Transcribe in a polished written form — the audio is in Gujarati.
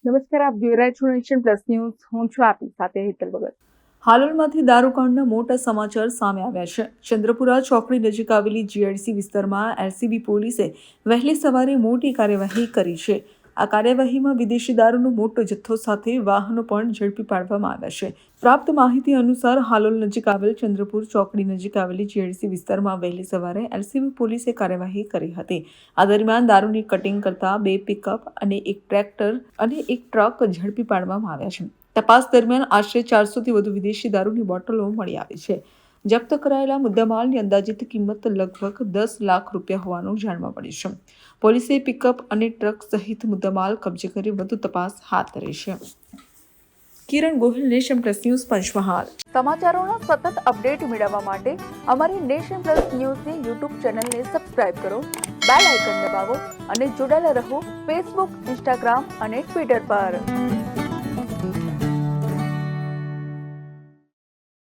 નમસ્કાર, આપ જોઈ રહ્યા છો નેશન પ્લસ ન્યૂઝ. હું છું આપની સાથે હેતલ ભગત. હાલોલમાંથી દારૂકાંડના મોટા સમાચાર સામે આવ્યા છે. ચંદ્રપુરા ચોકડી નજીક આવેલી જીઆઈડીસી વિસ્તારમાં એલસીબી પોલીસે વહેલી સવારે મોટી કાર્યવાહી કરી છે. આ કાર્યવાહીમાં વિદેશી દારૂનો મોટો જથ્થો સાથે વાહનો પણ ઝડપી પાડવામાં આવ્યા છે. પ્રાપ્ત માહિતી અનુસાર હાલોલ નજીક આવેલ ચંદ્રપુર ચોકડી નજીક આવેલી જીઆઈડીસી વિસ્તારમાં વહેલી સવારે એલસીબી પોલીસે કાર્યવાહી કરી હતી. આ દરમિયાન દારૂની કટિંગ કરતા 2 પિકઅપ અને 1 ટ્રેક્ટર અને 1 ટ્રક ઝડપી પાડવામાં આવ્યા છે. તપાસ દરમિયાન આશરે 400 થી વધુ વિદેશી દારૂની બોટલો મળી આવી છે. જપ્ત કરાયેલા મુદ્દામાલની અંદાજિત કિંમત લગભગ 10 લાખ રૂપિયા હોવાનું જાણવા મળ્યું છે. પોલીસે પિકઅપ અને ટ્રક સહિત મુદ્દામાલ કબજે કરી વધુ તપાસ હાથ ધરી છે. Kiran Gohil, Nation Plus News, Panchmahal. સમાચારોના સતત અપડેટ મેળવવા માટે અમારી નેશન પ્લસ ન્યૂઝની યુટ્યુબ ચેનલને સબસ્ક્રાઇબ કરો, બેલ આઇકન દબાવો અને જોડાયેલા રહો ફેસબુક, ઇન્સ્ટાગ્રામ અને ટ્વિટર પર.